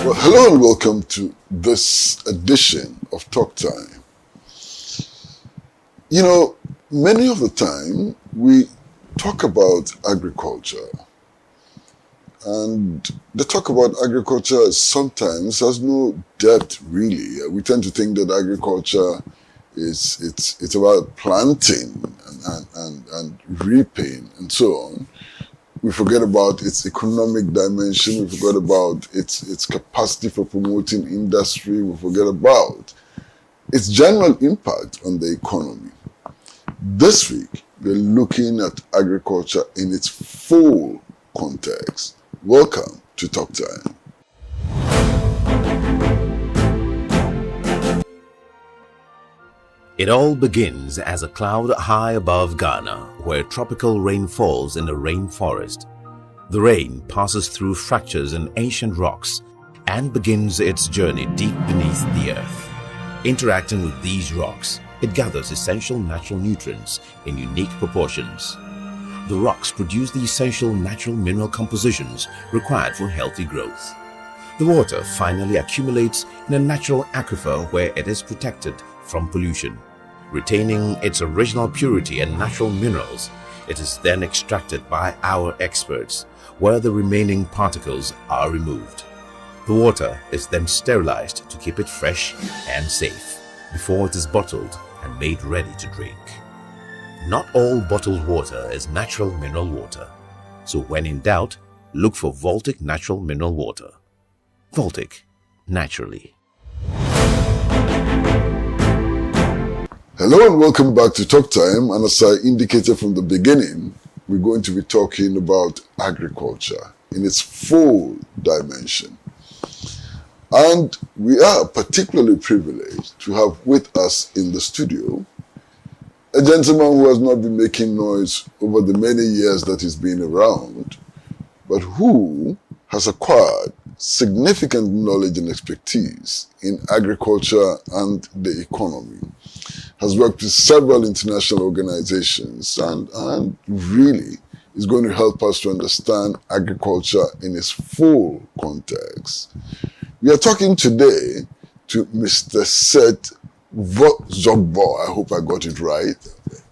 Well, hello and welcome to this edition of Talk Time. You know, many of the time we talk about agriculture, and the talk about agriculture sometimes has no depth really. We tend to think that agriculture it's about planting and reaping and so on. We forget about its economic dimension. We forget about its capacity for promoting industry. We forget about its general impact on the economy. This week, we're looking at agriculture in its full context. Welcome to Talk Time. It all begins as a cloud high above Ghana, where tropical rain falls in the rainforest. The rain passes through fractures in ancient rocks and begins its journey deep beneath the earth. Interacting with these rocks, it gathers essential natural nutrients in unique proportions. The rocks produce the essential natural mineral compositions required for healthy growth. The water finally accumulates in a natural aquifer where it is protected from pollution. Retaining its original purity and natural minerals, it is then extracted by our experts, where the remaining particles are removed. The water is then sterilized to keep it fresh and safe before it is bottled and made ready to drink. Not all bottled water is natural mineral water, so when in doubt, look for Voltic natural mineral water. Voltic, naturally. Hello and welcome back to Talk Time. And as I indicated from the beginning, we're going to be talking about agriculture in its full dimension. And we are particularly privileged to have with us in the studio a gentleman who has not been making noise over the many years that he's been around, but who has acquired significant knowledge and expertise in agriculture and the economy, has worked with several international organizations and really is going to help us to understand agriculture in its full context. We are talking today to Mr. Seth Vordzorgbe. I hope I got it right.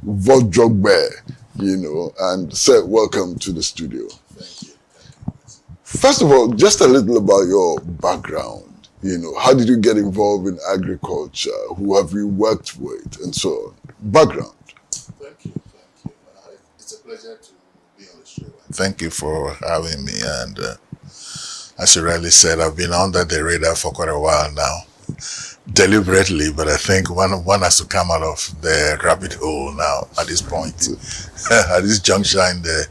Vordzorgbe, and Seth, welcome to the studio. Thank you. First of all, just a little about your background. How did you get involved in agriculture? Who have you worked with, and so on? Background. Thank you. It's a pleasure to be on the show. Thank you for having me. And as you rightly said, I've been under the radar for quite a while now, deliberately. But I think one has to come out of the rabbit hole now at this point, at this juncture in the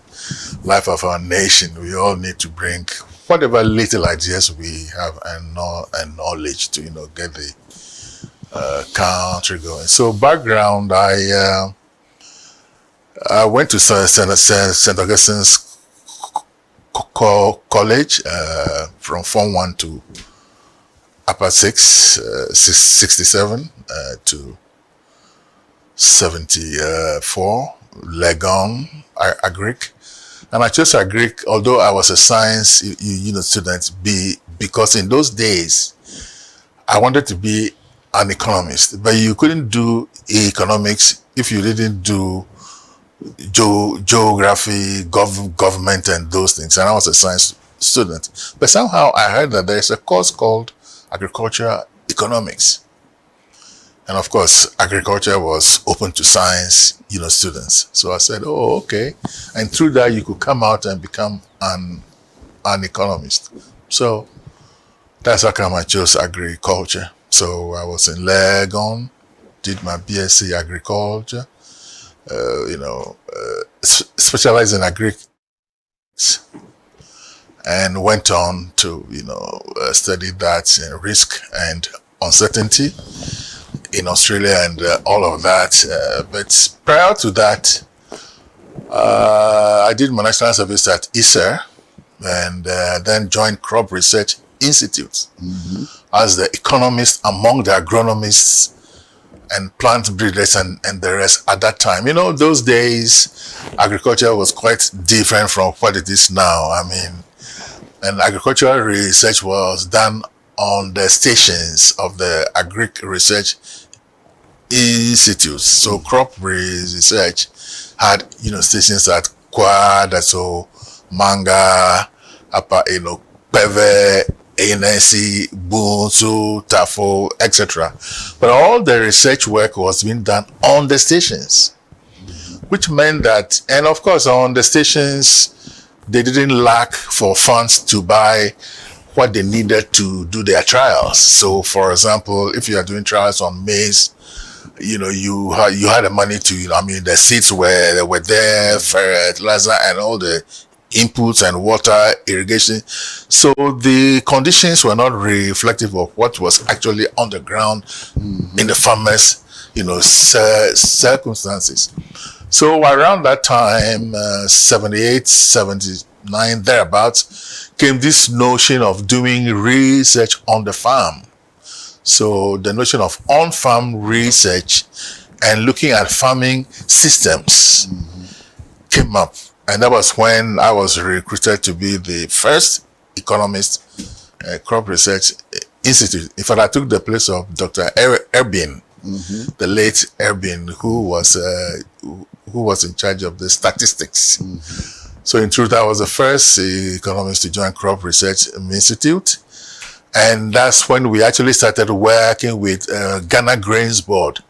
life of our nation. We all need to bring whatever little ideas we have and knowledge to get the country going. So background, I went to St. Augustine's College from Form 1 to Upper 67 to 74, Legon, Agric. And I chose Agric, although I was a science student, because in those days, I wanted to be an economist. But you couldn't do economics if you didn't do geography, government, and those things. And I was a science student. But somehow I heard that there's a course called agricultural economics. And of course, agriculture was open to science, students. So I said, oh, okay. And through that, you could come out and become an economist. So that's how come I chose agriculture. So I was in Legon, did my BSc agriculture, specialized in agriculture, and went on to, study that in risk and uncertainty in Australia and all of that. But prior to that, I did my national service at ISER and then joined Crop Research Institute as the economist among the agronomists and plant breeders and the rest at that time. Those days, agriculture was quite different from what it is now. And agricultural research was done on the stations of the Agric Research Institutes. So crop research had, stations at Kwa, so Manga, Peve, ANC, Bunsu, Tafo, etc. But all the research work was being done on the stations, which meant that, and of course on the stations, they didn't lack for funds to buy what they needed to do their trials. So for example, if you are doing trials on maize, you had the money to, the seeds were there, fertilizer and all the inputs and water, irrigation. So the conditions were not reflective of what was actually on the ground in the farmers, circumstances. So around that time, 78, 79, thereabouts, came this notion of doing research on the farm. So the notion of on-farm research and looking at farming systems came up. And that was when I was recruited to be the first economist crop research institute. In fact, I took the place of Dr. Erbin, the late Erbin, who was in charge of the statistics. So in truth, I was the first economist to join Crop Research Institute. And that's when we actually started working with Ghana Grains Board.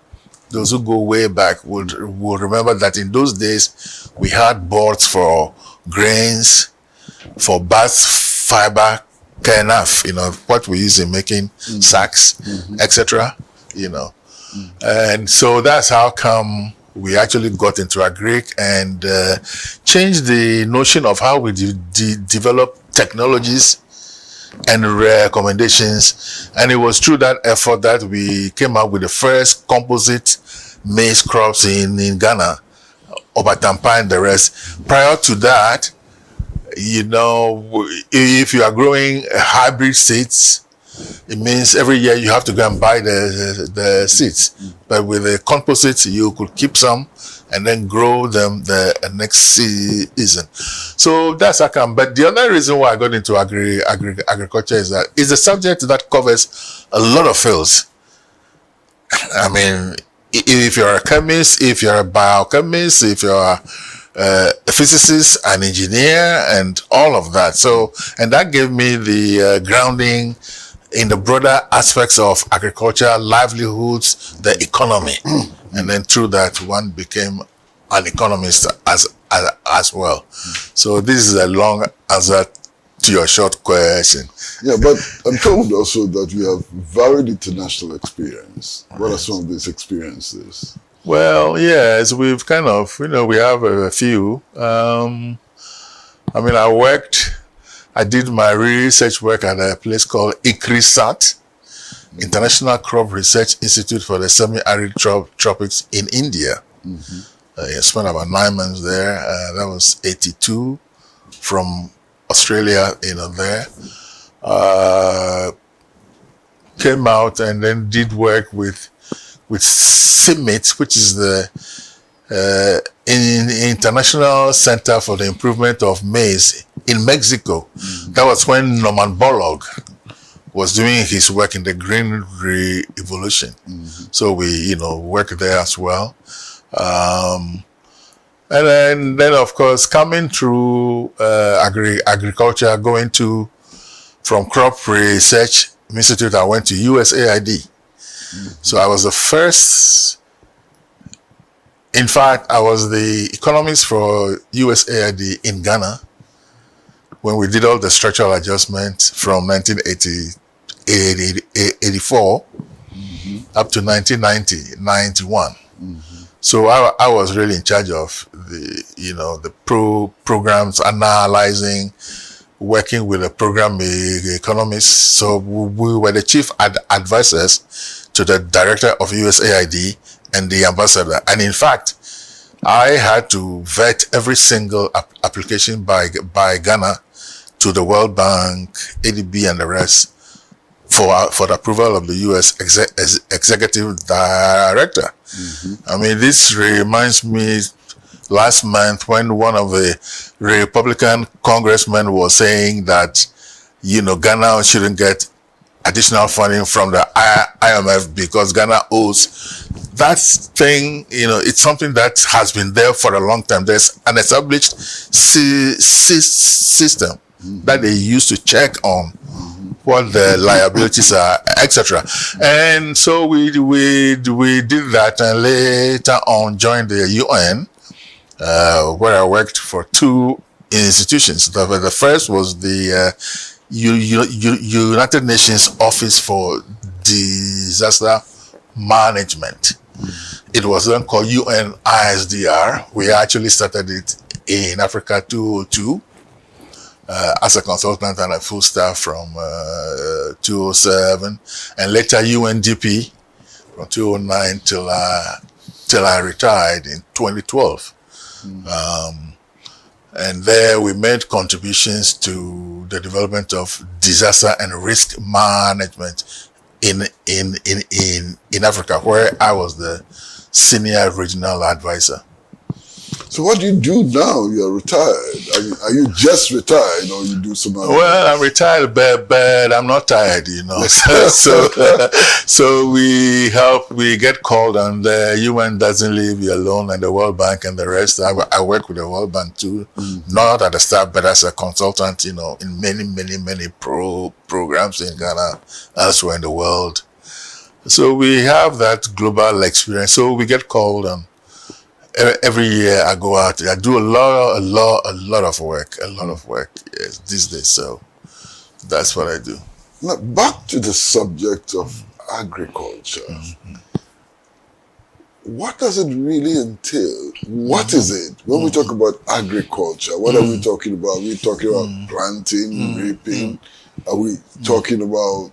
Those who go way back would remember that in those days, we had boards for grains, for bath fiber, KNF, what we use in making sacks, etc., And so that's how come we actually got into Agric and changed the notion of how we develop technologies and recommendations. And it was through that effort that we came up with the first composite maize crops in Ghana, Obatampa and the rest. Prior to that, if you are growing hybrid seeds, it means every year you have to go and buy the seeds. But with the composites, you could keep some and then grow them the next season. So that's how come. But the other reason why I got into agriculture is that it's a subject that covers a lot of fields. I mean, if you're a chemist, if you're a biochemist, if you're a physicist, an engineer, and all of that. So, and that gave me the grounding in the broader aspects of agriculture, livelihoods, the economy. And then through that, one became an economist as well. So this is a long answer to your short question. Yeah, but I'm told also that you have varied international experience. What are some of these experiences? Well, yes, we've kind of, we have a few. I did my research work at a place called ICRISAT, International Crop Research Institute for the Semi-Arid Tropics in India. I spent about 9 months there. That was 82 from Australia, there. Came out and then did work with CIMMYT, which is the International Center for the Improvement of Maize in Mexico. That was when Norman Borlaug was doing his work in the Green Revolution. So we, worked there as well. And then of course, coming through agriculture, from Crop Research Institute, I went to USAID. So I was the first. In fact, I was the economist for USAID in Ghana when we did all the structural adjustments from 1984 up to 1990, 91. So I was really in charge of the programs, analyzing, working with the program economists. So we were the chief advisors to the director of USAID and the ambassador. And in fact, I had to vet every single application by Ghana to the World Bank, ADB, and the rest for the approval of the U.S. executive director. I mean, this reminds me last month when one of the Republican congressmen was saying that, Ghana shouldn't get additional funding from the IMF because Ghana owes that thing. It's something that has been there for a long time. There's an established system that they use to check on what the liabilities are, etc. And so we did that, and later on joined the UN, where I worked for 2 institutions. The first was the United Nations Office for Disaster Management. It was then called UNISDR. We actually started it in Africa 2002 as a consultant and a full staff from 2007, and later UNDP from 2009 till I retired in 2012. And there we made contributions to the development of disaster and risk management in Africa, where I was the senior regional advisor. So what do you do now? You're retired. Are you just retired, or you do some other? Well, I'm retired, but I'm not tired, So we get called, and the UN doesn't leave you alone, and the World Bank and the rest. I work with the World Bank too, not at the staff, but as a consultant, in many programs in Ghana, elsewhere in the world. So we have that global experience. So we get called, and every year I go out. I do a lot of work, yes, these days. So that's what I do. Now, back to the subject of agriculture. What does it really entail? What is it? When we talk about agriculture, what are we talking about? Are we talking about planting, reaping? Are we talking about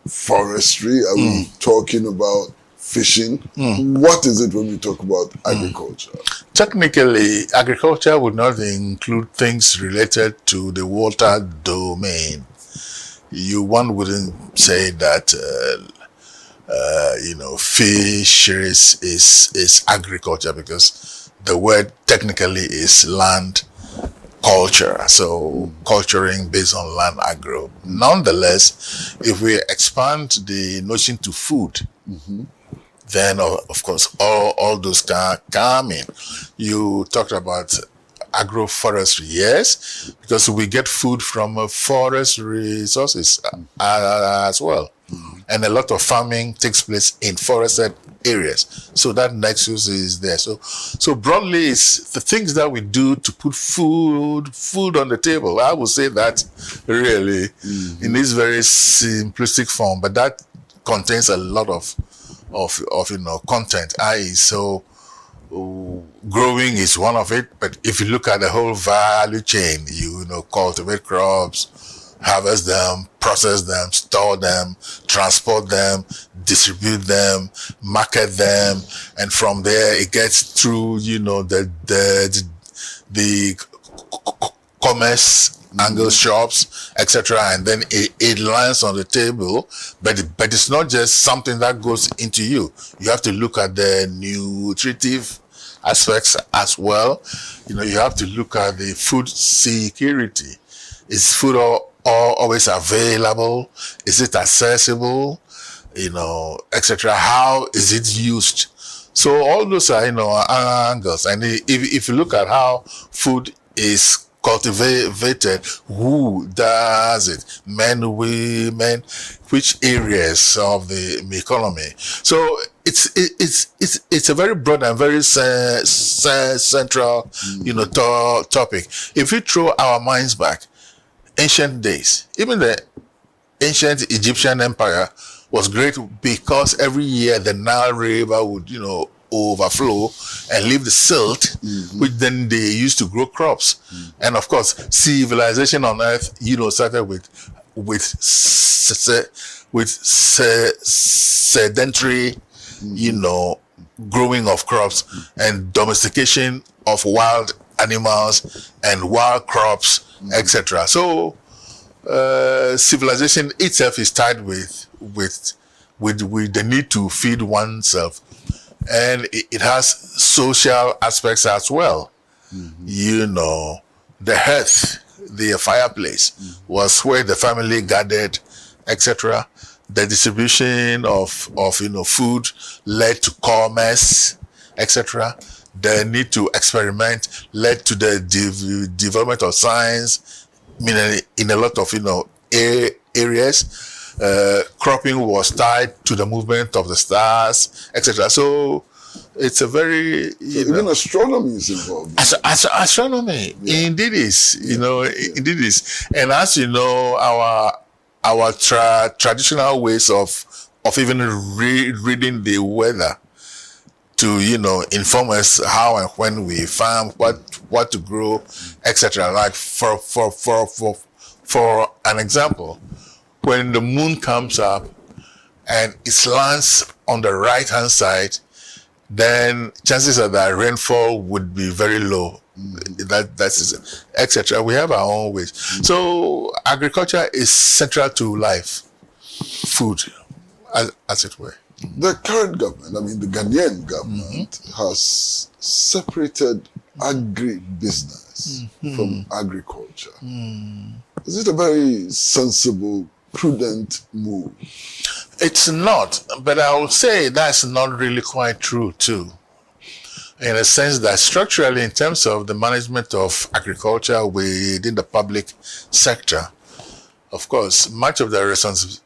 forestry? Are we talking about fishing? What is it when we talk about agriculture? Technically, agriculture would not include things related to the water domain. One wouldn't say that fisheries is agriculture, because the word technically is land culture, so culturing based on land agro. Nonetheless, if we expand the notion to food, then of course all those can come in. You talked about agroforestry, yes, because we get food from forest resources as well. And a lot of farming takes place in forested areas. So that nexus is there. So broadly, it's the things that we do to put food on the table. I would say that really in this very simplistic form, but that contains a lot of content. So growing is one of it, but if you look at the whole value chain, cultivate crops, harvest them, process them, store them, transport them, distribute them, market them, and from there it gets through, the commerce angle shops, etc., and then it lands on the table. But it's not just something that goes into you. You have to look at the nutritive aspects as well. You have to look at the food security. Is food always available? Is it accessible? Etc. How is it used? So all those are angles. And if you look at how food is cultivated, who does it? Men, women, which areas of the economy? So it's a very broad and very central topic. If we throw our minds back, ancient days, even the ancient Egyptian empire was great because every year the Nile River would overflow and leave the silt, which then they used to grow crops. And of course, civilization on earth, started with sedentary, growing of crops and domestication of wild animals and wild crops, etc. So civilization itself is tied with the need to feed oneself. And it has social aspects as well. The hearth, the fireplace, was where the family gathered, etc. the distribution of food led to commerce, etc. The need to experiment led to the development of science. I mean, in a lot of areas, cropping was tied to the movement of the stars, etc. So it's a very even astronomy is involved. Astronomy, indeed is. Indeed is. And as you know, our traditional ways of even reading the weather to inform us how and when we farm, what to grow, etc. Like for an example, when the moon comes up and it lands on the right hand side, then chances are that rainfall would be very low. That's etc. We have our own ways. So agriculture is central to life, food, as it were. The current government, I mean the Ghanaian government, has separated agribusiness from agriculture. Is it a very sensible, prudent move? It's not, but I would say that's not really quite true too. In a sense that structurally, in terms of the management of agriculture within the public sector, of course, much of the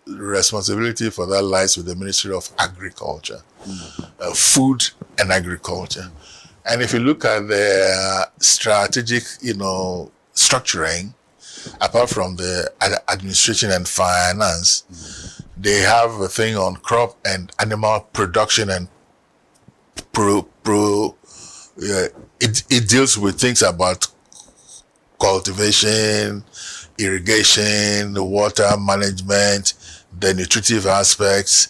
responsibility for that lies with the Ministry of Agriculture, Food and Agriculture. And if you look at the strategic, structuring, apart from the administration and finance, they have a thing on crop and animal production and it deals with things about cultivation, irrigation, the water management, the nutritive aspects,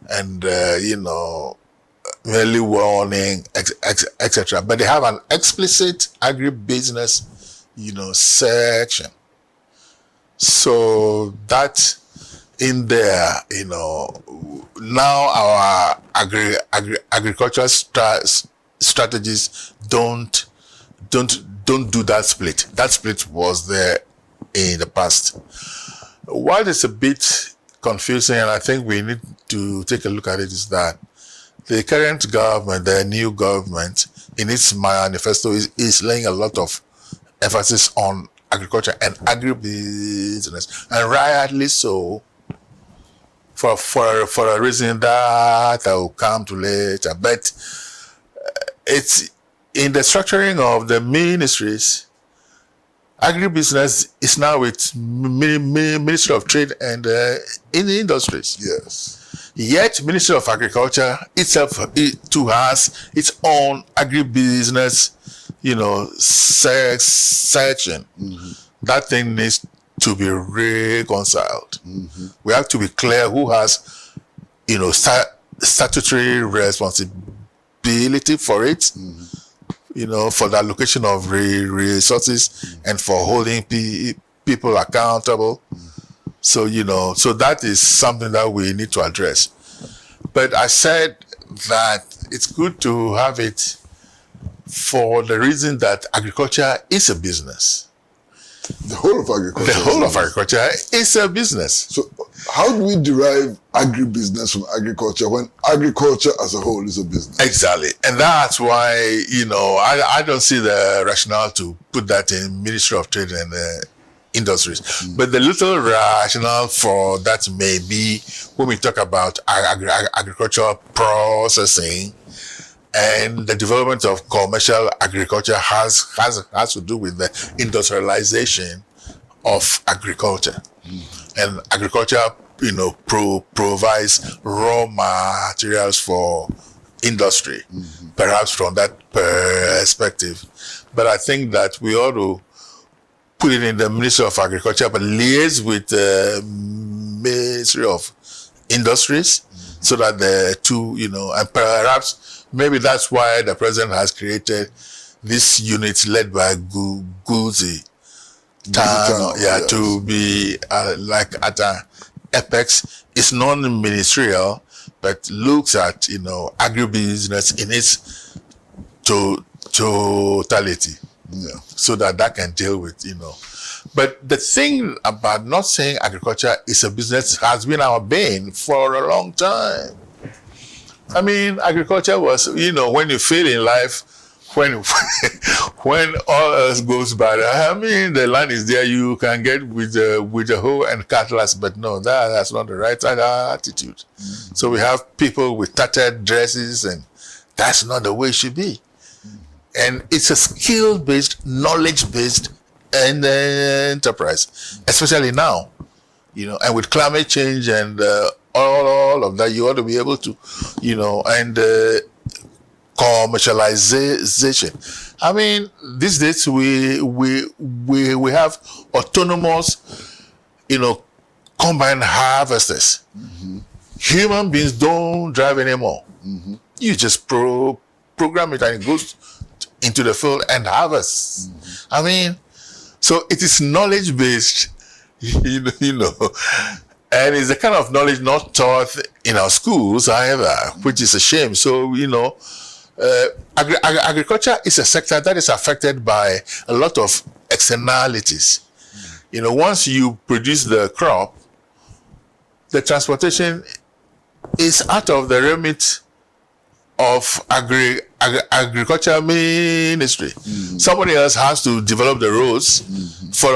and early warning, etc. But they have an explicit agribusiness, section. So that in there, now our agricultural strategies don't do that split. That split was there in the past. What is a bit confusing, and I think we need to take a look at it, is that the current government, the new government, in its manifesto is laying a lot of emphasis on agriculture and agribusiness, and rightly so, for a reason that I will come to later. But it's in the structuring of the ministries. Agribusiness is now with Ministry of Trade and in the industries. Yes. Yet, Ministry of Agriculture itself, it too has its own agribusiness, section. That thing needs to be reconciled. We have to be clear who has, statutory responsibility for it. For the allocation of resources and for holding people accountable. So, so that is something that we need to address. But I said that it's good to have it for the reason that agriculture is a business. The whole of agriculture. The whole of agriculture is a business. So how do we derive agribusiness from agriculture when agriculture as a whole is a business? Exactly. And that's why, I don't see the rationale to put that in Ministry of Trade and Industries. But the little rationale for that may be when we talk about agricultural processing, and the development of commercial agriculture has to do with the industrialization of agriculture. And agriculture, provides raw materials for industry, perhaps from that perspective. But I think that we ought to put it in the Ministry of Agriculture, but liaise with the Ministry of Industries, so that the two, and perhaps maybe that's why the president has created this unit led by Guzi, to be like at an apex. It's non-ministerial, but looks at agribusiness in its totality, so that can deal with But the thing about not saying agriculture is a business has been our bane for a long time. I mean, agriculture was, when you fail in life, when when all else goes bad, I mean, the land is there, you can get with the hoe and cutlass, but no, that's not the right attitude. Mm-hmm. So we have people with tattered dresses, and that's not the way it should be. Mm-hmm. And it's a skill-based, knowledge-based enterprise, especially now, and with climate change and all of that, you ought to be able to, and commercialization. I mean, these days we have autonomous, combine harvesters. Mm-hmm. Human beings don't drive anymore. Mm-hmm. You just program it and it goes into the field and harvests. Mm-hmm. I mean, so it is knowledge based, and it's the kind of knowledge not taught in our schools either, which is a shame. So, agriculture is a sector that is affected by a lot of externalities. Once you produce the crop, the transportation is out of the remit of agriculture ministry. Mm-hmm. Somebody else has to develop the roads for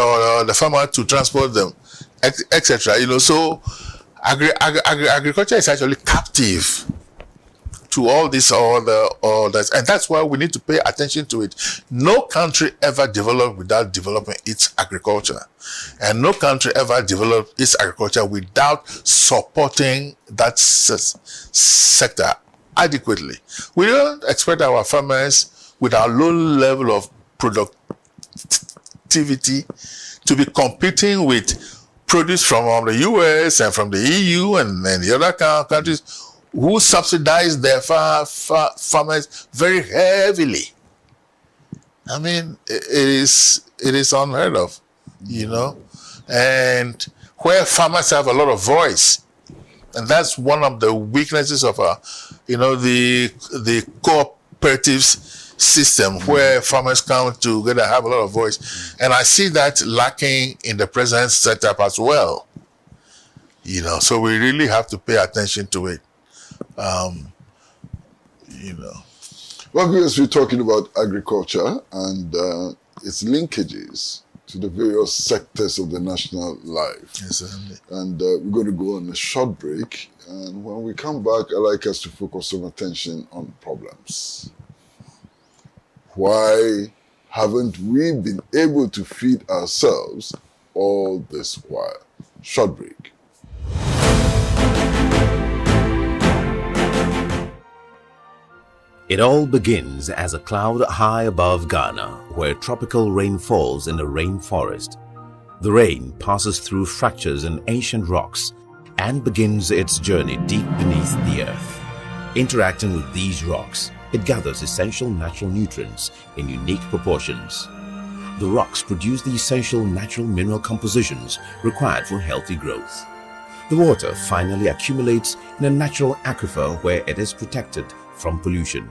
the farmer to transport them, etc. So agriculture is actually captive to all that, and that's why we need to pay attention to it. No country ever developed without developing its agriculture, and no country ever developed its agriculture without supporting that sector adequately. We don't expect our farmers, with our low level of productivity, to be competing with produce from the US and from the EU and the other countries who subsidize their farmers very heavily. I mean, it is unheard of, and where farmers have a lot of voice. And that's one of the weaknesses of the cooperatives system, where farmers come together and have a lot of voice. And I see that lacking in the present setup as well. So we really have to pay attention to it. Well, because we're talking about agriculture and its linkages to the various sectors of the national life. Exactly. And we're going to go on a short break. And when we come back, I'd like us to focus some attention on problems. Why haven't we been able to feed ourselves all this while? Short break. It all begins as a cloud high above Ghana, where tropical rain falls in a rainforest. The rain passes through fractures in ancient rocks and begins its journey deep beneath the earth. Interacting with these rocks, it gathers essential natural nutrients in unique proportions. The rocks produce the essential natural mineral compositions required for healthy growth. The water finally accumulates in a natural aquifer where it is protected from pollution.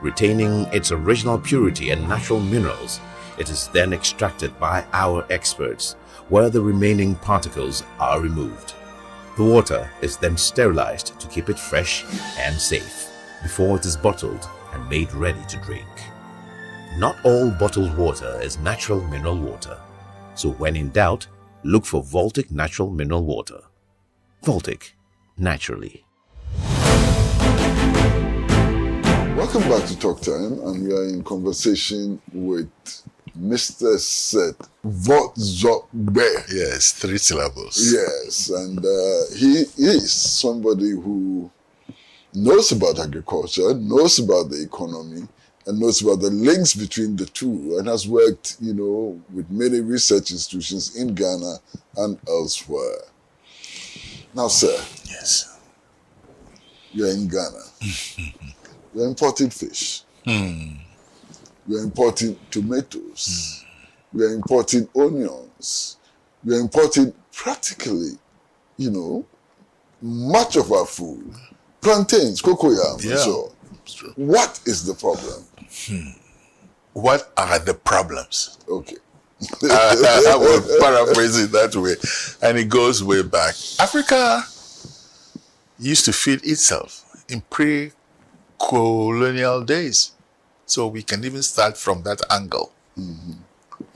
Retaining its original purity and natural minerals, it is then extracted by our experts, where the remaining particles are removed. The water is then sterilized to keep it fresh and safe before it is bottled and made ready to drink. Not all bottled water is natural mineral water, so when in doubt, look for Voltic Natural Mineral Water. Voltic, naturally. Welcome back to Talk Time, and we are in conversation with Mr. Seth Vordzorgbe. Yes, 3 syllables. Yes, and he is somebody who knows about agriculture, knows about the economy, and knows about the links between the two, and has worked, with many research institutions in Ghana and elsewhere. Now, sir. Yes. You're in Ghana. We're importing fish. We're importing tomatoes. We're importing onions. We're importing practically, much of our food. Plantains, cocoyam, and so on. What is the problem? What are the problems? Okay. I will paraphrase it that way. And it goes way back. Africa used to feed itself in pre-colonial days. So we can even start from that angle.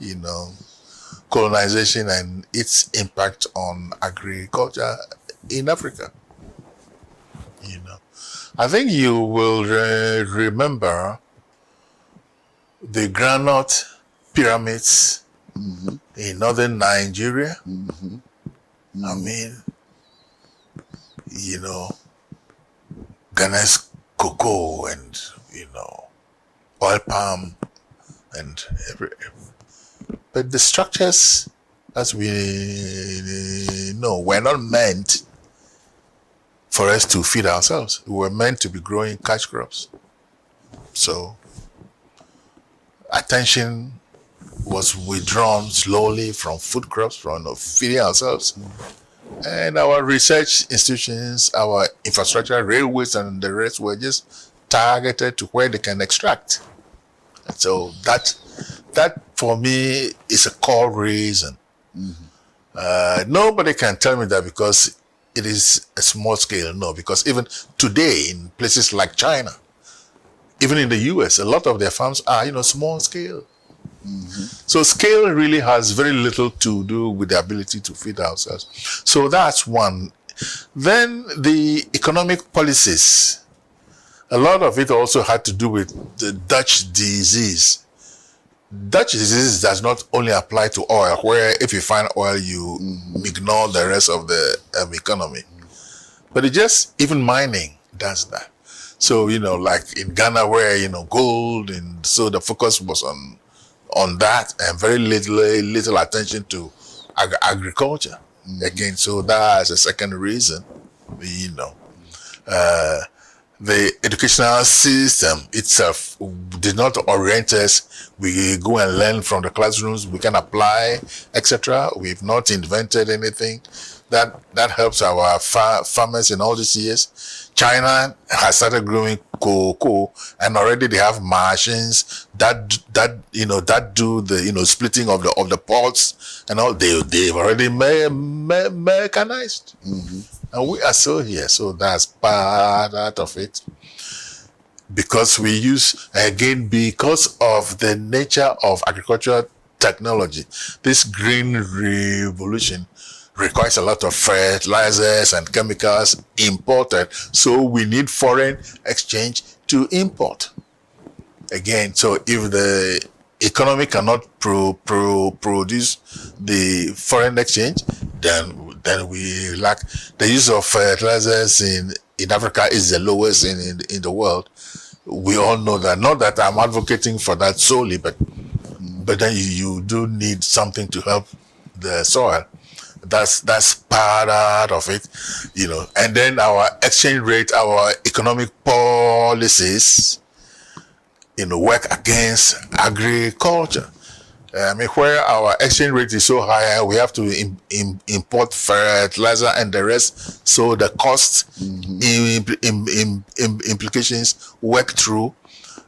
You know, colonization and its impact on agriculture in Africa. You know, I think you will remember the granite pyramids in northern Nigeria. I mean, you know, Ghana's cocoa and, you know, oil palm and but the structures, as we know, were not meant for us to feed ourselves. We were meant to be growing cash crops. So attention was withdrawn slowly from food crops, from feeding ourselves. And our research institutions, our infrastructure, railways, and the rest were just targeted to where they can extract. And so that for me is a core reason. Nobody can tell me that because it is a small scale. No, because even today in places like China, even in the US, a lot of their farms are, you know, small scale. So scale really has very little to do with the ability to feed ourselves. So that's one. Then the economic policies, a lot of it also had to do with the Dutch disease. Dutch disease does not only apply to oil, where if you find oil, you ignore the rest of the economy. But it just, even mining does that. So, you know, like in Ghana where, you know, gold, and so the focus was on that and very little attention to agriculture. Again, so that's a second reason, you know. The educational system itself did not orient us. We go and learn from the classrooms, we can apply, etc. We've not invented anything that helps our farmers in all these years. China has started growing cocoa, and already they have machines that do the, you know, splitting of the pods and all. They've already mechanized. And we are still here, so that's part of it. Because we use, again, because of the nature of agricultural technology, this green revolution requires a lot of fertilizers and chemicals imported, so we need foreign exchange to import. Again, so if the economy cannot produce the foreign exchange, then we lack. The use of fertilizers in Africa is the lowest in the world. We all know that. Not that I'm advocating for that solely, but then you do need something to help the soil. That's part of it, you know. And then our exchange rate, our economic policies, you know, work against agriculture. I mean, where our exchange rate is so high, we have to import fertilizer and the rest. So the cost implications work through,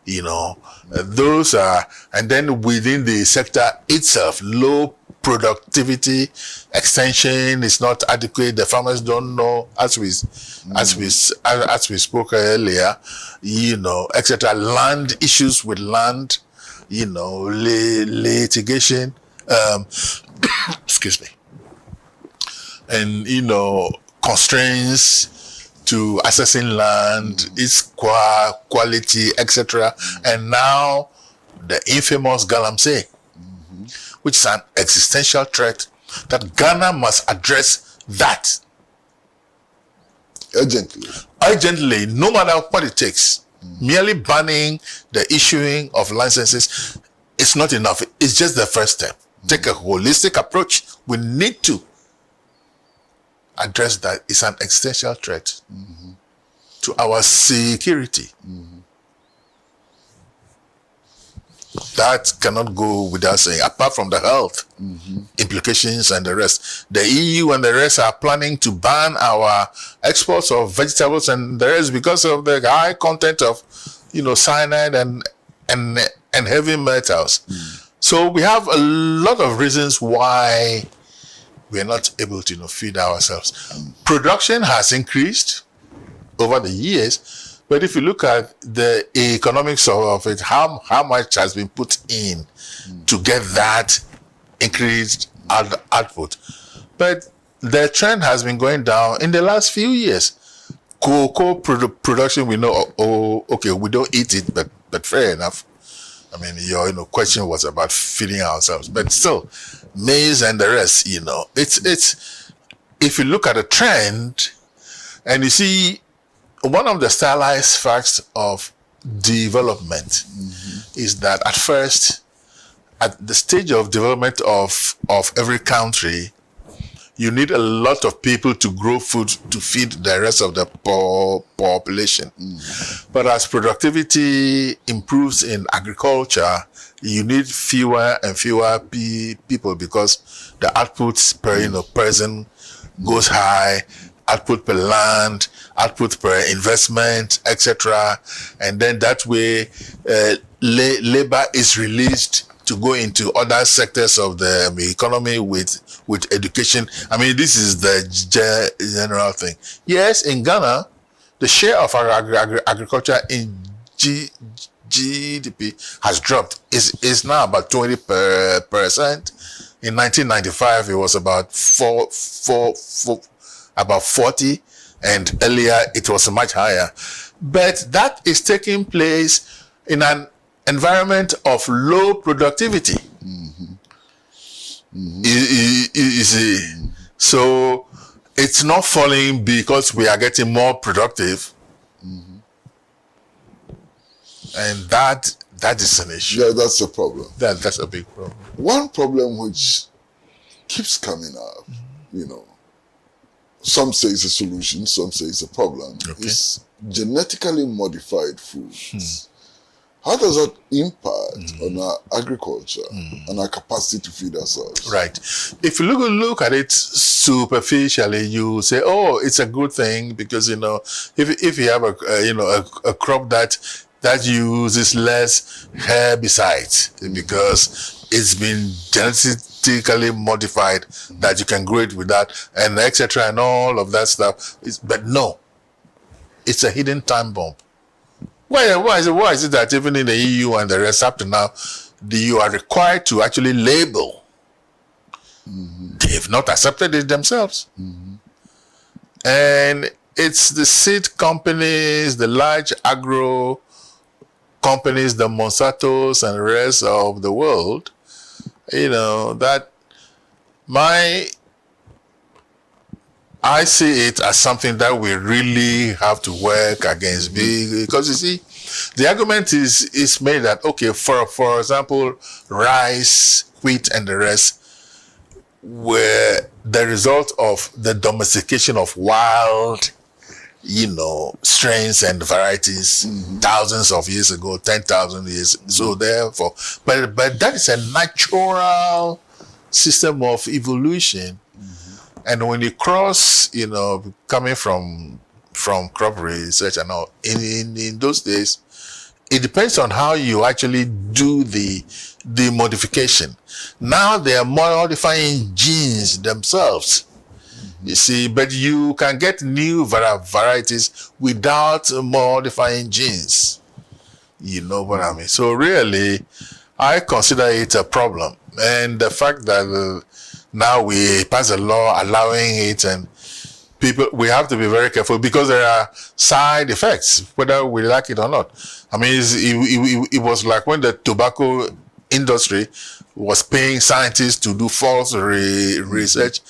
you know. Those are, and then within the sector itself, low productivity, extension is not adequate. The farmers don't know, as we spoke earlier, you know, etc. Land issues with land, you know, litigation, excuse me, and, you know, constraints to accessing land, its quality, etc. And now the infamous galamsey, which is an existential threat that Ghana must address that urgently, no matter what it takes. Merely banning the issuing of licenses is not enough. It's just the first step. Take a holistic approach. We need to address that. It's an existential threat to our security. That cannot go without saying, apart from the health implications and the rest. The EU and the rest are planning to ban our exports of vegetables and the rest because of the high content of, you know, cyanide and heavy metals. So we have a lot of reasons why we are not able to feed ourselves. Production has increased over the years, but if you look at the economics of it, how much has been put in to get that increased output. But the trend has been going down in the last few years. Cocoa production, we know, okay, we don't eat it, but fair enough. I mean, your question was about feeding ourselves, but still, maize and the rest, it's if you look at the trend, and you see one of the stylized facts of development is that at first, at the stage of development of every country, you need a lot of people to grow food to feed the rest of the population. But as productivity improves in agriculture, you need fewer and fewer people because the output per person goes high, output per land, output per investment, etc. And then that way, labor is released to go into other sectors of the economy with education. I mean, this is the general thing. Yes, in Ghana, the share of our agriculture in GDP has dropped. It's now about 20%. In 1995, it was about 40, and earlier it was much higher. But that is taking place in an environment of low productivity. You see, so it's not falling because we are getting more productive, and that is an issue. Yeah, that's a problem. That's a big problem. One problem which keeps coming up, some say it's a solution, some say it's a problem, is genetically modified foods. How does that impact on our agriculture and our capacity to feed ourselves? Right. If you look at it superficially, you say, "Oh, it's a good thing," because if you have a crop that uses less herbicides because it's been genetically modified, that you can grow it with that, and etc. and all of that stuff. But no, it's a hidden time bomb. Why is it that even in the EU and the rest up to now, you are required to actually label? They've not accepted it themselves. And it's the seed companies, the large agro companies, the Monsantos and the rest of the world, that I see it as something that we really have to work against, because you see, the argument is made that, okay, for example, rice, wheat, and the rest were the result of the domestication of wild, strains and varieties thousands of years ago, 10,000 years. So therefore, but that is a natural system of evolution. And when you cross, coming from crop research and all, in those days, it depends on how you actually do the modification. Now they are modifying genes themselves. You see, but you can get new varieties without modifying genes. You know what I mean? So really, I consider it a problem. And the fact that now we pass a law allowing it, and we have to be very careful because there are side effects, whether we like it or not. I mean, it was like when the tobacco industry was paying scientists to do false research,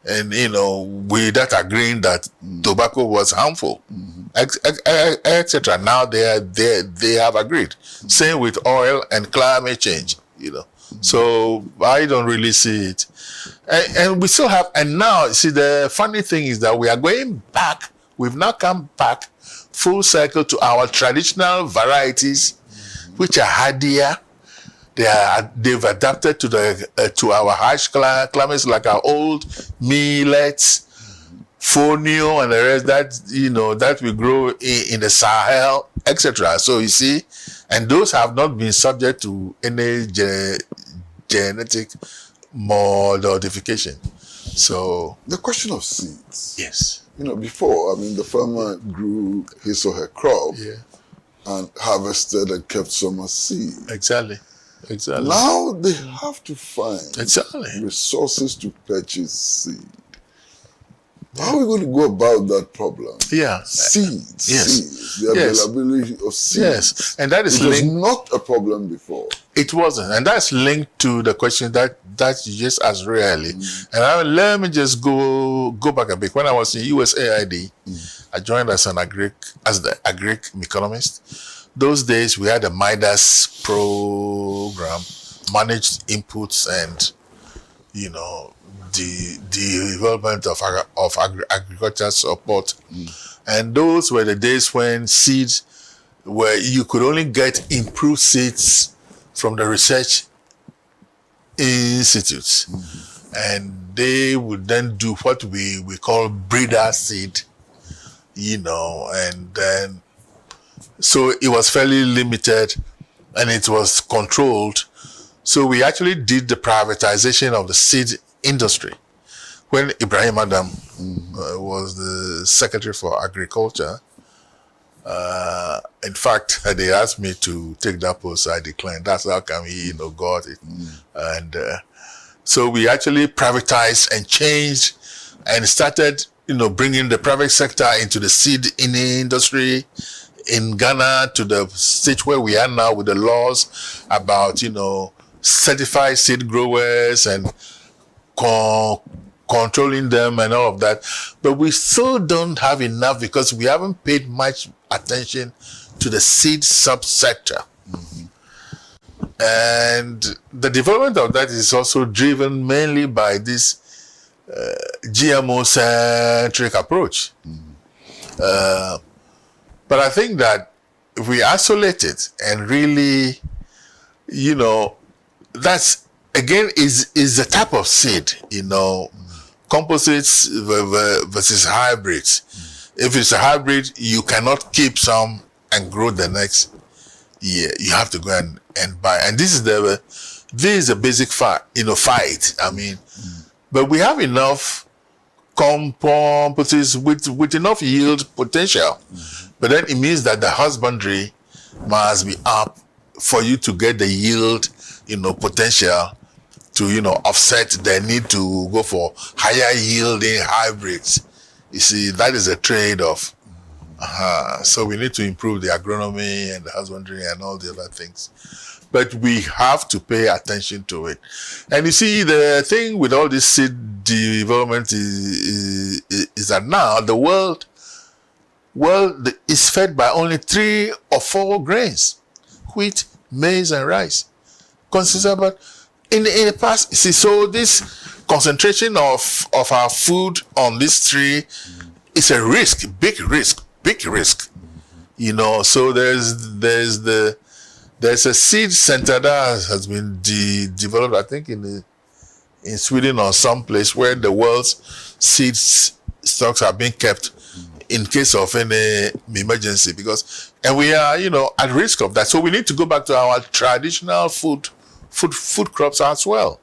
and without agreeing that tobacco was harmful, etc. Now they have agreed. Same with oil and climate change. So I don't really see it. And we still have, and now, see, the funny thing is that we are going back, we've now come back full circle to our traditional varieties, which are hardier. They've adapted to our harsh climates, like our old millets, fonio, and the rest that we grow in the Sahel, etc. So you see, and those have not been subject to any genetic modification. So The question of seeds. yes, Before, the farmer grew his or her crop yeah, and harvested and kept some as seed. exactly. Now they have to find Exactly. resources to purchase seed. How are we going to go about that problem? Yeah. Seeds. Yes. Seeds. The Yes. availability of seeds. Yes, and that is It was linked. not a problem before. It wasn't, and that's linked to the question that you just asked really. And let me just go back a bit. When I was in USAID, I joined as the agric economist. Those days we had a Midas program, managed inputs, and the development of agriculture support. And those were the days when seeds where you could only get improved seeds from the research institutes. And they would then do what we call breeder seed, and then so it was fairly limited and it was controlled. So we actually did the privatization of the seed industry. When Ibrahim Adam was the Secretary for Agriculture, in fact, they asked me to take that post. I declined. That's how come he, got it. And so we actually privatized and changed and started, bringing the private sector into the seed industry in Ghana to the stage where we are now with the laws about, certified seed growers and controlling them and all of that. But we still don't have enough because we haven't paid much attention to the seed subsector. And the development of that is also driven mainly by this GMO-centric approach. But I think that if we isolate it and really, that's, again, is the type of seed, composites versus hybrids. If it's a hybrid, you cannot keep some and grow the next year. You have to go and buy. And this is a basic fight. But we have enough composites with enough yield potential. But then it means that the husbandry must be up for you to get the yield, potential to, offset the need to go for higher yielding hybrids. You see, that is a trade-off. So we need to improve the agronomy and the husbandry and all the other things. But we have to pay attention to it. And you see, the thing with all this seed development is that now the world is fed by only 3 or 4 grains: wheat, maize, and rice. Consider, but in the past, see, so this concentration of our food on these 3 is a risk, big risk. So there's a seed center that has been developed, I think, in Sweden or someplace where the world's seed stocks are being kept in case of any emergency, and we are, at risk of that. So we need to go back to our traditional food crops as well.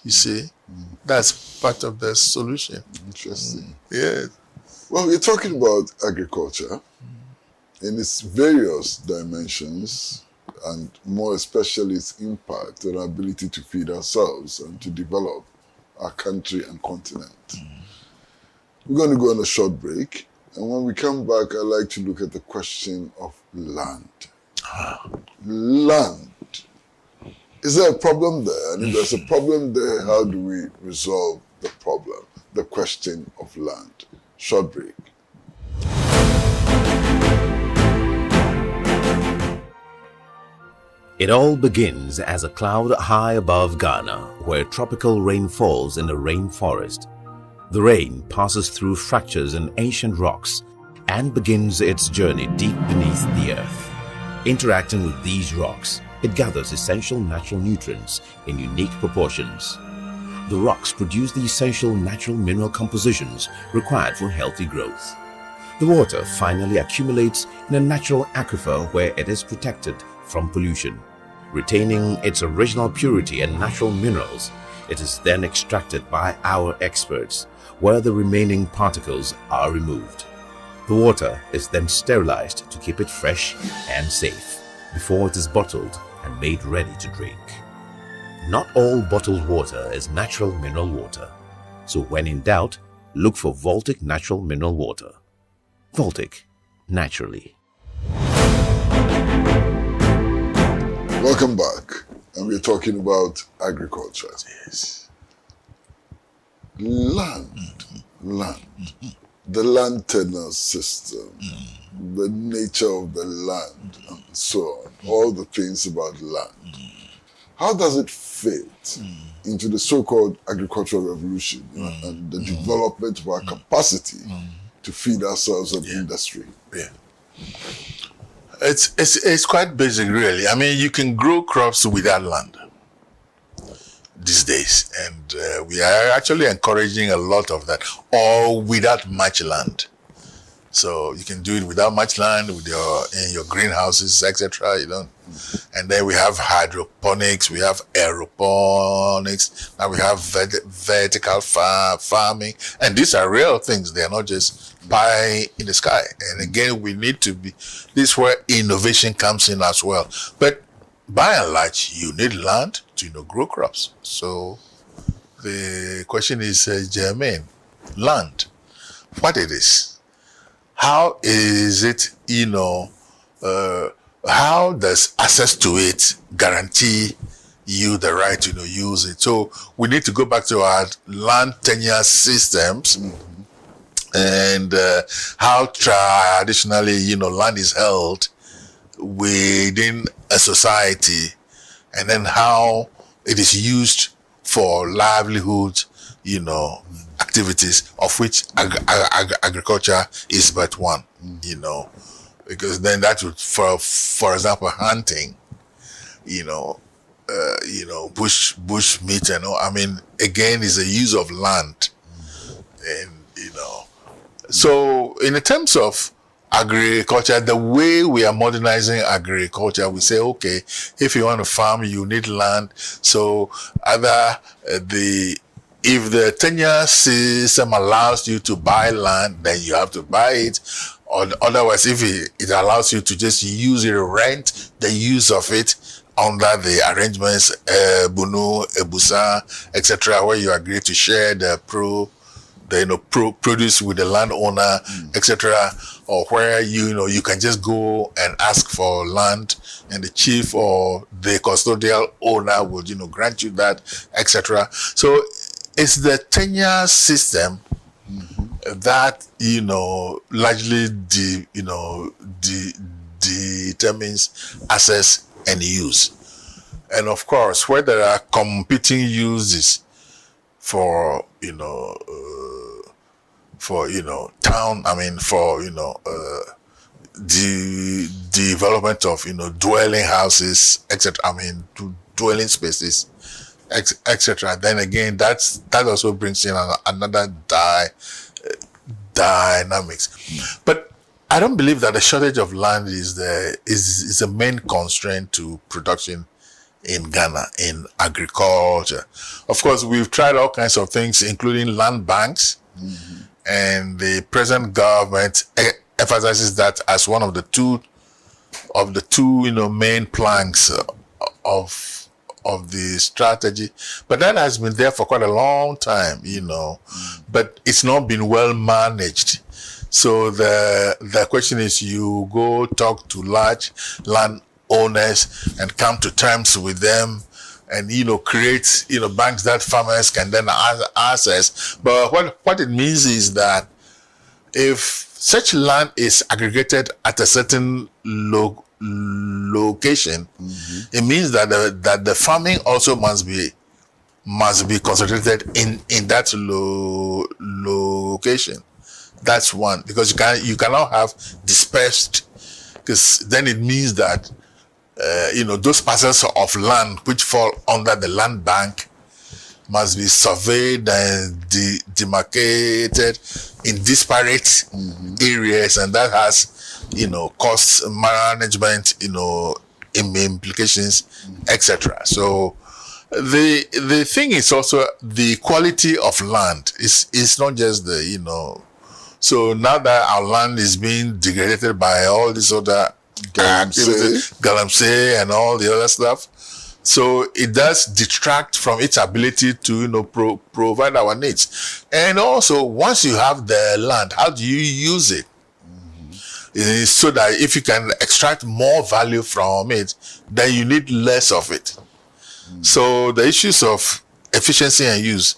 You see, that's part of the solution. Interesting. Yeah. Well, we're talking about agriculture in its various dimensions, and more especially its impact on our ability to feed ourselves and to develop our country and continent. We're going to go on a short break, and when we come back, I'd like to look at the question of land. Land. Is there a problem there? And if there's a problem there, how do we resolve the problem, the question of land? Short break. It all begins as a cloud high above Ghana, where tropical rain falls in a rainforest. The rain passes through fractures in ancient rocks and begins its journey deep beneath the earth. Interacting with these rocks, it gathers essential natural nutrients in unique proportions. The rocks produce the essential natural mineral compositions required for healthy growth. The water finally accumulates in a natural aquifer where it is protected from pollution. Retaining its original purity and natural minerals, it is then extracted by our experts, where the remaining particles are removed. The water is then sterilized to keep it fresh and safe before it is bottled and made ready to drink. Not all bottled water is natural mineral water, so when in doubt, look for Voltic natural mineral water. Voltic, naturally. Welcome back, and we're talking about agriculture. Yes. Land, the land tenure system, the nature of the land, and so on, all the things about land. How does it fit into the so-called agricultural revolution and the development of our capacity to feed ourselves an industry? Yeah. It's quite basic, really. I mean, you can grow crops without land these days, and we are actually encouraging a lot of that, or without much land. So you can do it without much land, with in your greenhouses, etc. And then we have hydroponics, we have aeroponics, now we have vertical farming, and these are real things. They are not just pie in the sky. And again, we need to be. This is where innovation comes in as well. But by and large, you need land to grow crops. So the question is, Jermaine, land, what it is? How is it, how does access to it guarantee you the right to use it? So we need to go back to our land tenure systems and how traditionally, land is held within a society, and then how it is used for livelihood, activities, of which agriculture is but one, because then that would, for example, hunting, bush meat and all. I mean, again, is a use of land, and so in the terms of agriculture, the way we are modernizing agriculture, we say, okay, if you want to farm, you need land. So either if the tenure system allows you to buy land, then you have to buy it. Or otherwise, if it allows you to just use it, rent the use of it under the arrangements, Bunu, Ebusa, etc., where you agree to share the produce with the landowner, etc., or where you can just go and ask for land, and the chief or the custodial owner will grant you that, etc. So it's the tenure system that largely determines access and use. And of course, where there are competing uses for town, the development of dwelling houses, etc. Dwelling spaces, etc. Then again, that also brings in another dynamics. But I don't believe that the shortage of land is the main constraint to production in Ghana, in agriculture. Of course, we've tried all kinds of things, including land banks, and the present government emphasizes that as one of the two main planks of the strategy. But that has been there for quite a long time, but it's not been well managed. So the question is, you go talk to large land owners and come to terms with them, and create banks that farmers can then access. But what it means is that if such land is aggregated at a certain location, it means that the farming also must be concentrated in that location. That's one, because you cannot have dispersed, because then it means that those parcels of land which fall under the land bank must be surveyed and demarcated in disparate areas, and that has cost management implications, etc. So the thing is also the quality of land. It's not just the, so now that our land is being degraded by all this other galamsey and all the other stuff, so it does detract from its ability to provide our needs. And also, once you have the land, how do you use it? So that if you can extract more value from it, then you need less of it. So the issues of efficiency and use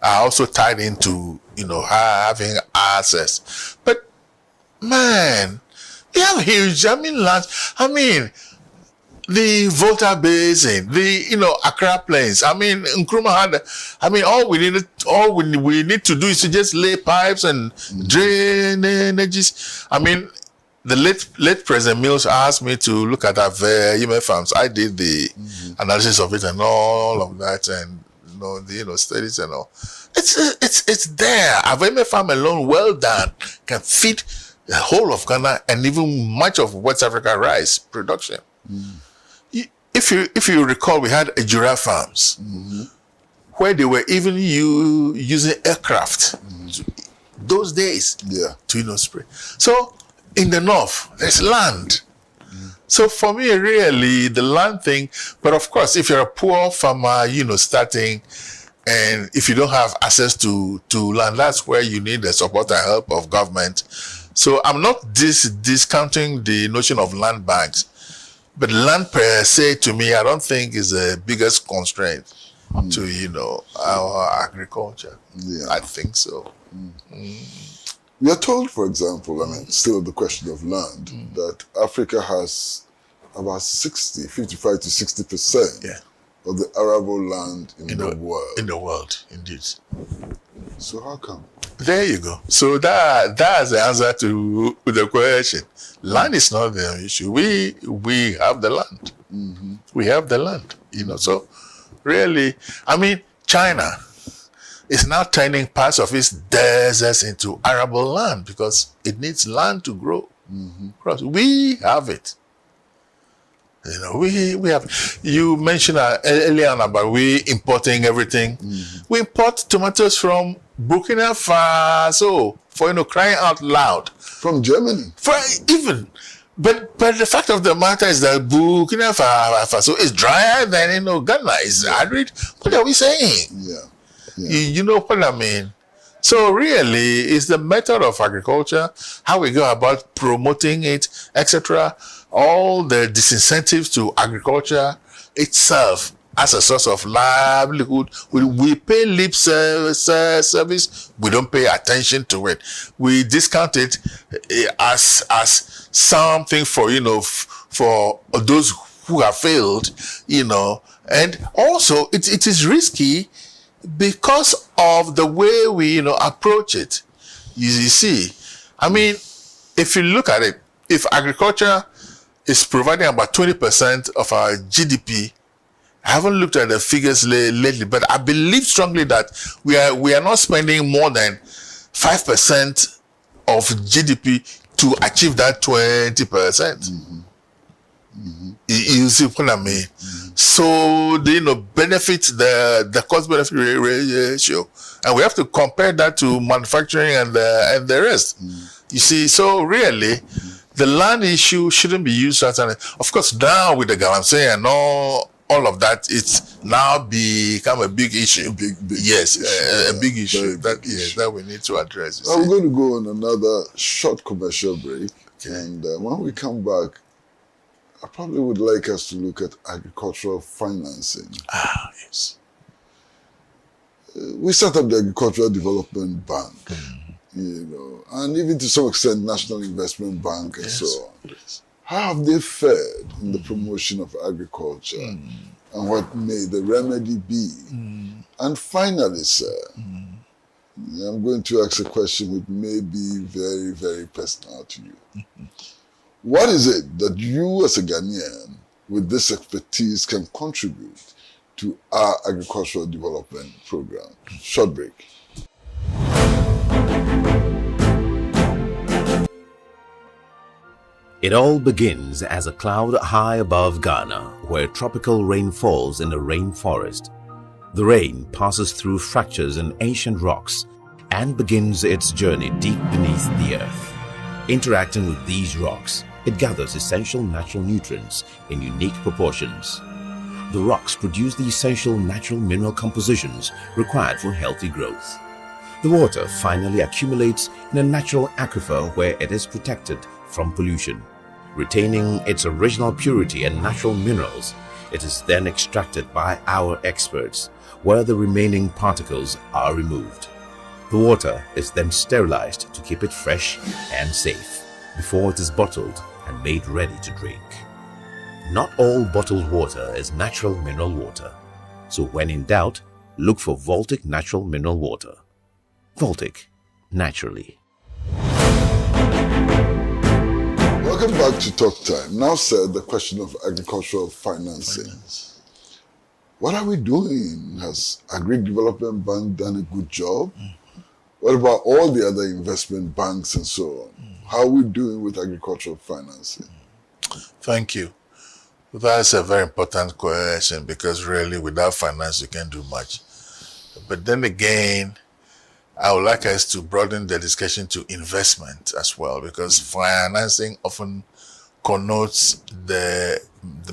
are also tied into having access. But man, we have huge lands. The Volta Basin, the Accra Plains. Nkrumah had. All we need to do is to just lay pipes and drainages. The late President Mills asked me to look at our Yime farms. I did the analysis of it and all of that, and the studies and all. It's there. Our Yime farm alone, well done, can feed the whole of Ghana and even much of West Africa rice production. If you recall, we had Ejura farms where they were even using aircraft those days to spray. So in the north, there's land. So for me, really, the land thing. But of course, if you're a poor farmer, starting, and if you don't have access to land, that's where you need the support and help of government. So I'm not discounting the notion of land banks. But land per se, to me, I don't think is the biggest constraint to, our agriculture. Yeah. I think so. We are told, for example, still the question of land, that Africa has about 55 to 60% of the arable land in the world. In the world, indeed. So how come? There you go. So that's the answer to the question. Land is not the issue. We have the land. We have the land. So really, China is now turning parts of its deserts into arable land because it needs land to grow. We have it. We have. You mentioned earlier on about we importing everything. We import tomatoes from Burkina Faso for crying out loud. From Germany. But the fact of the matter is that Burkina Faso is drier than Ghana is arid. What are we saying? Yeah. You know what I mean? So really, it's the method of agriculture, how we go about promoting it, etc. All the disincentives to agriculture itself as a source of livelihood. We pay lip service. We don't pay attention to it. We discount it as something for for those who have failed. And also it is risky because of the way we approach it. You see, if you look at it, if agriculture is providing about 20% of our GDP, I haven't looked at the figures lately, but I believe strongly that we are not spending more than 5% of GDP to achieve that 20%. You see what I mean? So benefit the cost benefit ratio, and we have to compare that to manufacturing and the rest. You see, so really, the land issue shouldn't be used as of course, now with the galamsey and all of that, it's now become a big issue. Big yes, issue. A big issue that we need to address. We're going to go on another short commercial break, and when we come back, I probably would like us to look at agricultural financing. Yes. We set up the Agricultural Development Bank, and even to some extent, National Investment Bank and so on. Yes. How have they fared in the promotion of agriculture, and what may the remedy be? And finally, sir, I'm going to ask a question which may be very, very personal to you. What is it that you as a Ghanaian with this expertise can contribute to our agricultural development program? Short break. It all begins as a cloud high above Ghana, where tropical rain falls in a rainforest. The rain passes through fractures in ancient rocks and begins its journey deep beneath the earth. Interacting with these rocks, it gathers essential natural nutrients in unique proportions. The rocks produce the essential natural mineral compositions required for healthy growth. The water finally accumulates in a natural aquifer where it is protected from pollution. Retaining its original purity and natural minerals, it is then extracted by our experts, where the remaining particles are removed. The water is then sterilized to keep it fresh and safe before it is bottled and made ready to drink. Not all bottled water is natural mineral water, so when in doubt, look for Voltic natural mineral water. Voltic, naturally. Welcome back to Talk Time. Now, sir, the question of agricultural financing. What are we doing? Has Agri Development Bank done a good job? What about all the other investment banks and so on? How are we doing with agricultural financing? Thank you. That's a very important question because really without finance you can't do much. But then again, I would like us to broaden the discussion to investment as well, because financing often connotes the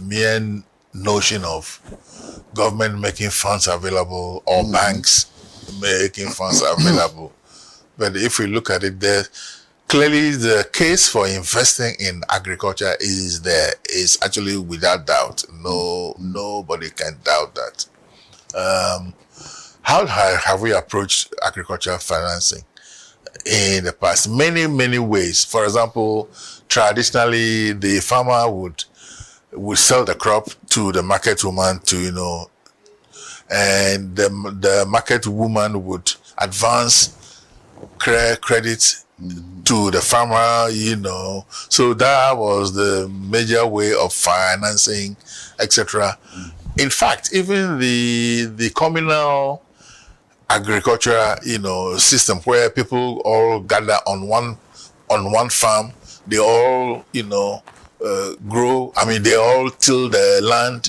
mere notion of government making funds available or banks making funds available. But if we look at it there, clearly the case for investing in agriculture is actually without doubt. Nobody can doubt that. How have we approached agricultural financing in the past? Many ways. For example, traditionally, the farmer would sell the crop to the market woman and the market woman would advance credit to the farmer, So that was the major way of financing, etc. In fact, even the communal agricultural, system where people all gather on one farm, they all, grow. I mean, they all till the land.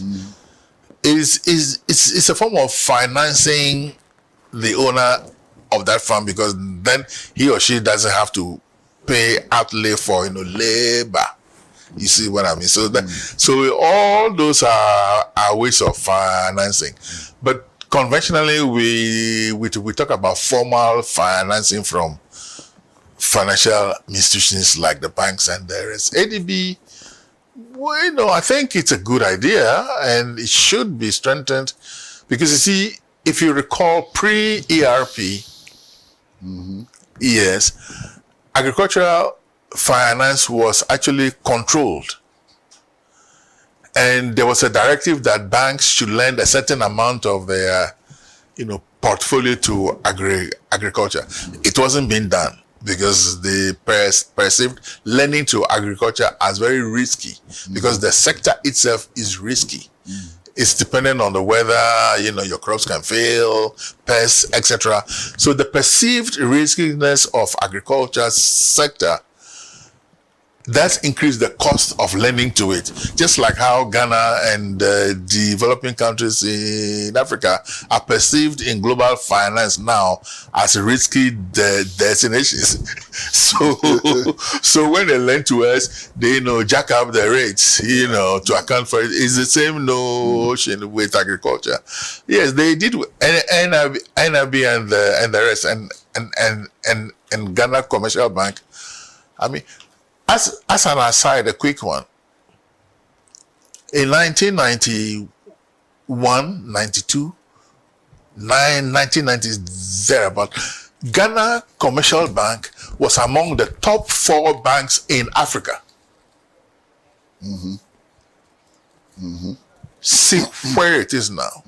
It's a form of financing the owner of that farm, because then he or she doesn't have to pay outlay for labor. You see what I mean? So so all those are ways of financing. But conventionally, we talk about formal financing from financial institutions like the banks and the rest. ADB, I think it's a good idea and it should be strengthened, because you see, if you recall, pre-ERP, yes, agricultural finance was actually controlled. And there was a directive that banks should lend a certain amount of their, portfolio to agriculture. It wasn't being done because they perceived lending to agriculture as very risky, because the sector itself is risky. It's dependent on the weather, your crops can fail, pests, etc. So the perceived riskiness of agriculture sector, that's increased the cost of lending to it. Just like how Ghana and developing countries in Africa are perceived in global finance now as risky destinations. So when they lend to us, they jack up the rates, to account for it. It's the same notion with agriculture. Yes, they did with NRB and the rest, and Ghana Commercial Bank. I mean, as an aside, a quick one. In 1991, 92, 1990s, thereabout, Ghana Commercial Bank was among the top 4 banks in Africa. See where it is now.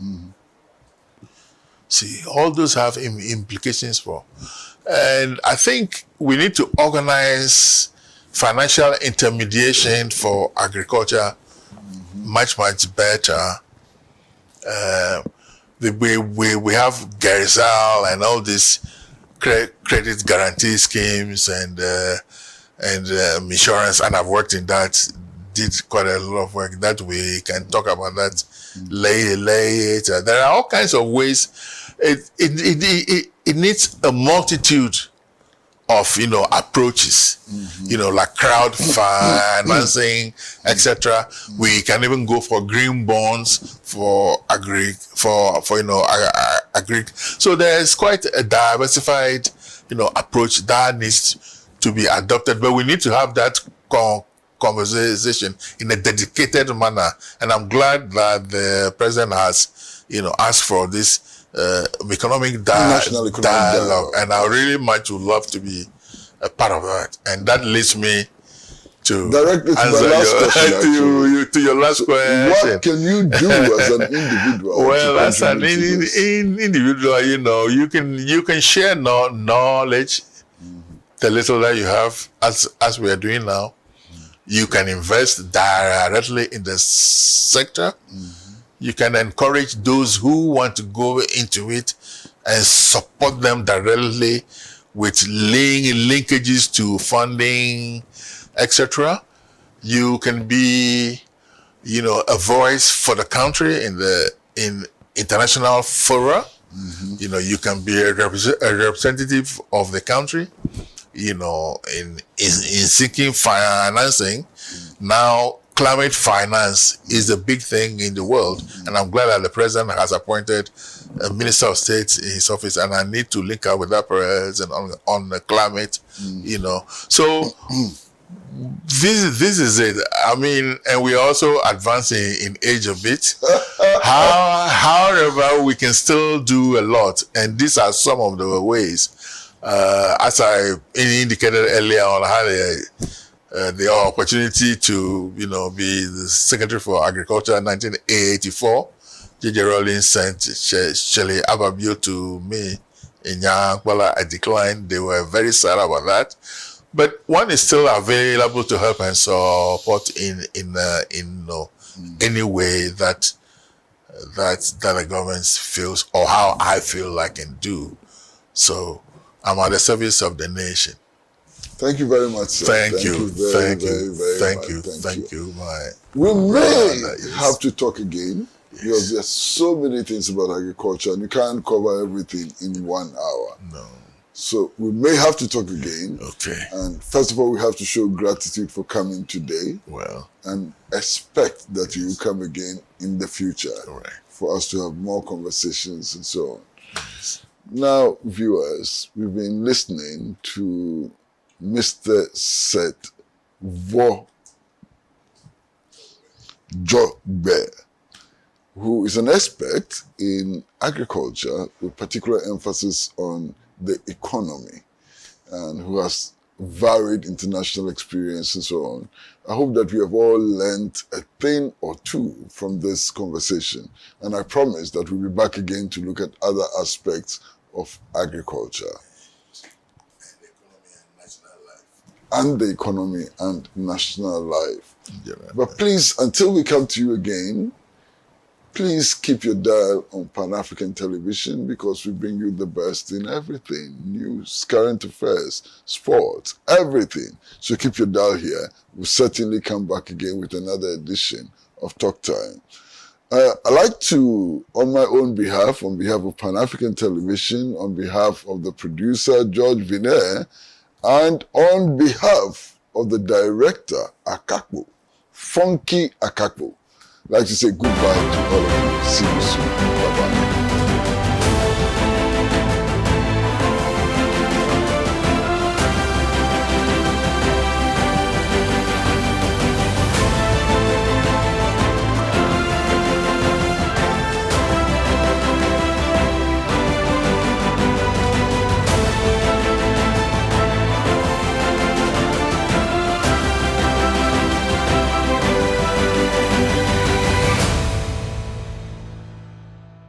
See, all those have implications for. And I think we need to organize financial intermediation for agriculture much better. We have Gerizal and all these credit guarantee schemes and insurance, and I've worked in that. Did quite a lot of work that we can talk about that later. There are all kinds of ways. It needs a multitude of approaches, like crowd financing, etc. We can even go for green bonds for agri. So there's quite a diversified approach that needs to be adopted, but we need to have that conversation in a dedicated manner. And I'm glad that the president has asked for this economic dialogue, and I really much would love to be a part of that. And that leads me to directly to my last question, to your last question. What can you do as an individual? Well, as an individual, you can share knowledge, the little that you have, as we are doing now. You can invest directly in the sector. You can encourage those who want to go into it and support them directly with linkages to funding, etc. You can be, a voice for the country in international fora. You can be a representative of the country. In seeking financing. Now, climate finance is a big thing in the world, and I'm glad that the president has appointed a minister of state in his office, and I need to link up with that person on the climate, So this is it. I mean, and we're also advancing in age a bit. However, we can still do a lot, and these are some of the ways. As I indicated earlier on, I had the opportunity to, be the Secretary for Agriculture in 1984. J.J. Rawlings sent Shelley Ababio to me in Yankwala. I declined. They were very sad about that. But one is still available to help and support in any way that the government feels, or how I feel I can do. So I'm at the service of the nation. Thank you very much, sir. Thank you. Thank you. We may have to talk again, because there's so many things about agriculture, and you can't cover everything in 1 hour. No. So we may have to talk again. Okay. And first of all, we have to show gratitude for coming today. Well. And expect that you will come again in the future. All right. For us to have more conversations and so on. Yes. Now, viewers, we've been listening to Mr. Seth Vordzorgbe, who is an expert in agriculture with particular emphasis on the economy, and who has varied international experience and so on. I hope that we have all learned a thing or two from this conversation, and I promise that we'll be back again to look at other aspects of agriculture. And the economy and national life. Yeah, but please, until we come to you again, please keep your dial on Pan-African Television, because we bring you the best in everything. News, current affairs, sports, everything. So keep your dial here. We'll certainly come back again with another edition of Talk Time. I'd like to, on my own behalf, on behalf of Pan-African Television, on behalf of the producer, George Viner, and on behalf of the director, Akakpo, Funky Akakpo, I'd like to say goodbye to all of you. See you soon. Bye-bye.